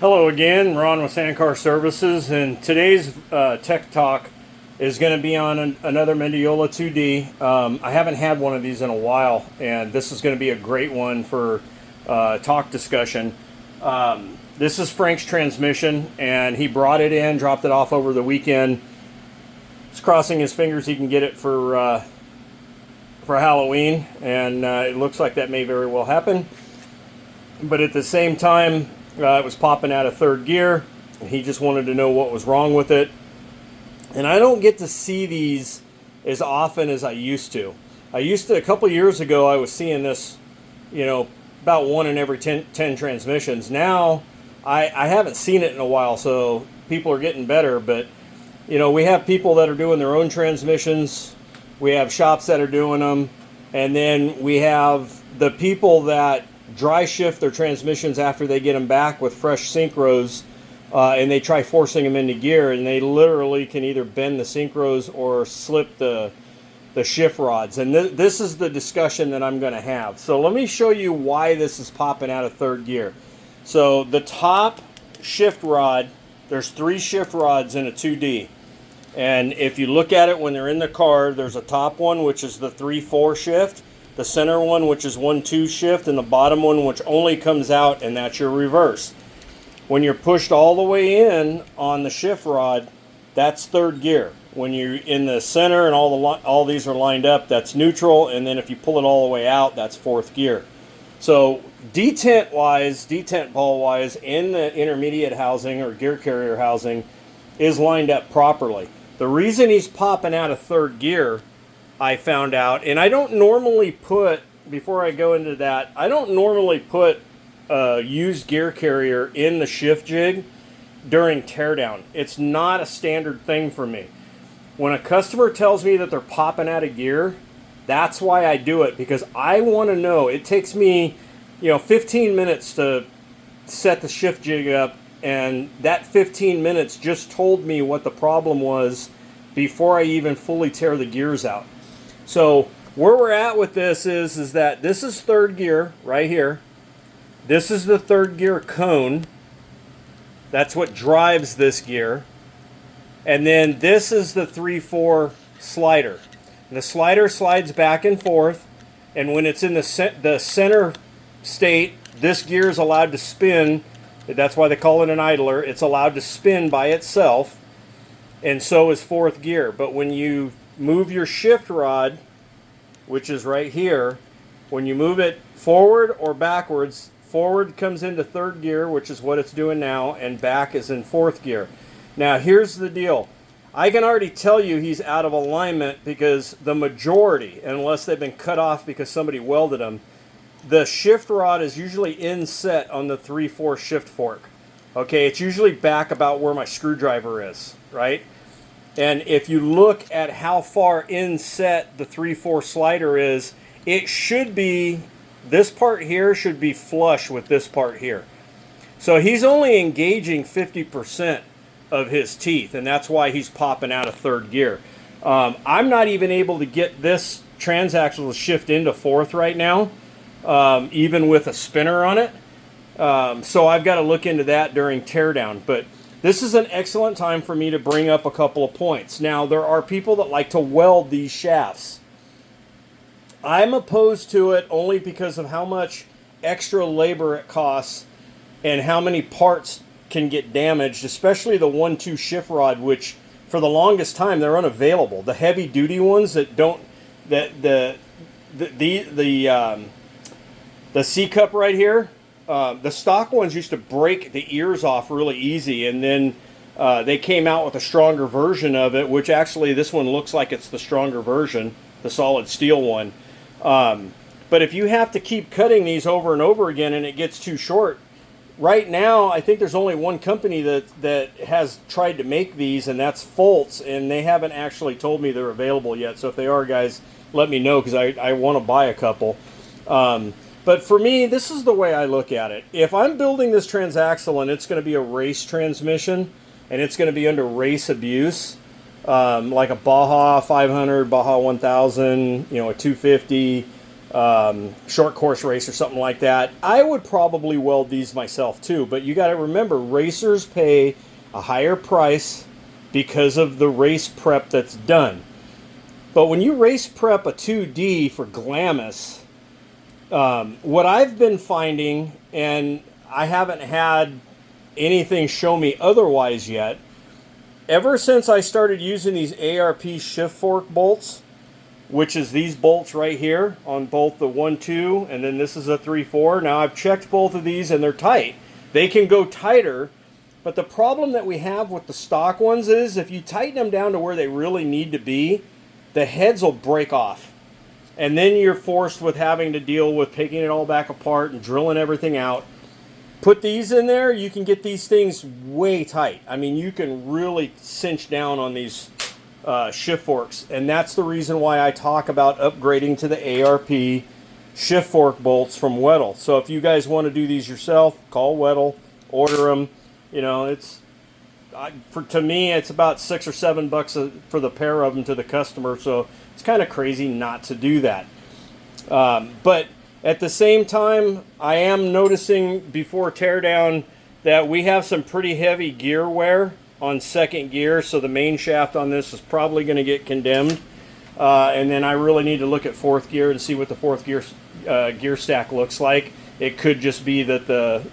Hello again, Ron with Sandcar Services, and today's tech talk is going to be on another Mendeola 2D. I haven't had one of these in a while, and this is going to be a great one for talk discussion. This is Frank's transmission, and he brought it in, dropped it off over the weekend. He's crossing his fingers he can get it for Halloween, and it looks like that may very well happen. But at the same time, it was popping out of third gear. He just wanted to know what was wrong with it. And I don't get to see these as often as I used to. A couple years ago, I was seeing this, about one in every 10 transmissions. Now, I haven't seen it in a while, so people are getting better. But, we have people that are doing their own transmissions. We have shops that are doing them. And then we have the people that dry shift their transmissions after they get them back with fresh synchros, and they try forcing them into gear, and they literally can either bend the synchros or slip the shift rods. And this is the discussion that I'm going to have. So let me show you why this is popping out of third gear. So the top shift rod, there's 3 shift rods in a 2D. And if you look at it when they're in the car, there's a top one, which is the 3-4 shift. The center one, which is 1-2 shift, and the bottom one, which only comes out, and that's your reverse. When you're pushed all the way in on the shift rod, that's third gear. When you're in the center and all these are lined up, that's neutral, and then if you pull it all the way out, that's fourth gear. So detent ball wise, in the intermediate housing or gear carrier housing is lined up properly. The reason he's popping out of third gear, I found out, and I don't normally put, before I go into that, I don't normally put a used gear carrier in the shift jig during teardown. It's not a standard thing for me. When a customer tells me that they're popping out of gear, that's why I do it, because I want to know. It takes me, 15 minutes to set the shift jig up, and that 15 minutes just told me what the problem was before I even fully tear the gears out. So where we're at with this is that this is third gear right here. This is the third gear cone. That's what drives this gear. And then this is the 3-4 slider. And the slider slides back and forth. And when it's in the center state, this gear is allowed to spin. That's why they call it an idler. It's allowed to spin by itself. And so is fourth gear. But when you move your shift rod, which is right here, when you move it forward or backwards, forward comes into third gear, which is what it's doing now, and back is in fourth gear. Now here's the deal. I can already tell you he's out of alignment because the majority, unless they've been cut off because somebody welded them, the shift rod is usually inset on the 3-4 shift fork. Okay, it's usually back about where my screwdriver is, right? And if you look at how far inset the 3-4 slider is, it should be, this part here should be flush with this part here. So he's only engaging 50% of his teeth, and that's why he's popping out of third gear. I'm not even able to get this transaxle to shift into fourth right now, even with a spinner on it. So I've got to look into that during teardown. But this is an excellent time for me to bring up a couple of points. Now, there are people that like to weld these shafts. I'm opposed to it only because of how much extra labor it costs and how many parts can get damaged, especially the 1-2 shift rod, which for the longest time they're unavailable. The heavy duty ones that don't, the C cup right here, the stock ones used to break the ears off really easy, and then they came out with a stronger version of it, which actually this one looks like it's the stronger version, the solid steel one. But if you have to keep cutting these over and over again and it gets too short, right now I think there's only one company that has tried to make these, and that's Foltz, and they haven't actually told me they're available yet. So if they are, guys, let me know, because I want to buy a couple. But for me, this is the way I look at it. If I'm building this transaxle and it's going to be a race transmission and it's going to be under race abuse, like a Baja 500, Baja 1000, a 250, short course race or something like that, I would probably weld these myself too. But you got to remember, racers pay a higher price because of the race prep that's done. But when you race prep a 2D for Glamis, what I've been finding, and I haven't had anything show me otherwise yet, ever since I started using these ARP shift fork bolts, which is these bolts right here on both the 1-2 and then this is a 3-4. Now I've checked both of these and they're tight. They can go tighter, but the problem that we have with the stock ones is if you tighten them down to where they really need to be, the heads will break off. And then you're forced with having to deal with taking it all back apart and drilling everything out. Put these in there, you can get these things way tight. I mean, you can really cinch down on these shift forks, and that's the reason why I talk about upgrading to the ARP shift fork bolts from Weddle. So if you guys want to do these yourself, call Weddle, order them. You know, to me it's about $6 or $7 for the pair of them to the customer. So it's kind of crazy not to do that. But at the same time, I am noticing before teardown that we have some pretty heavy gear wear on second gear, so the main shaft on this is probably going to get condemned. And then I really need to look at fourth gear and see what the fourth gear gear stack looks like. It could just be that the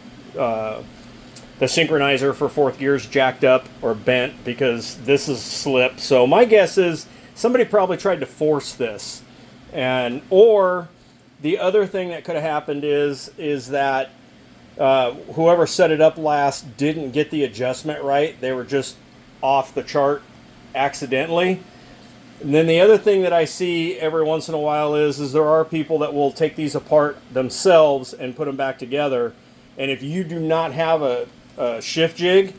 synchronizer for fourth gear is jacked up or bent because this is slipped. So my guess is somebody probably tried to force this, or the other thing that could have happened is that whoever set it up last didn't get the adjustment right. They were just off the chart accidentally. And then the other thing that I see every once in a while is there are people that will take these apart themselves and put them back together. And if you do not have a shift jig,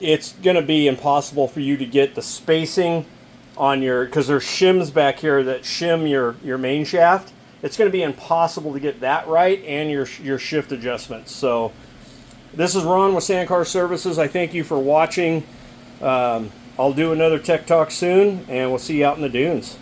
it's going to be impossible for you to get the spacing on because there's shims back here that shim your main shaft. It's going to be impossible to get that right and your shift adjustments. So this is Ron with Sandcar Services. I thank you for watching. I'll do another Tech Talk soon, and we'll see you out in the dunes.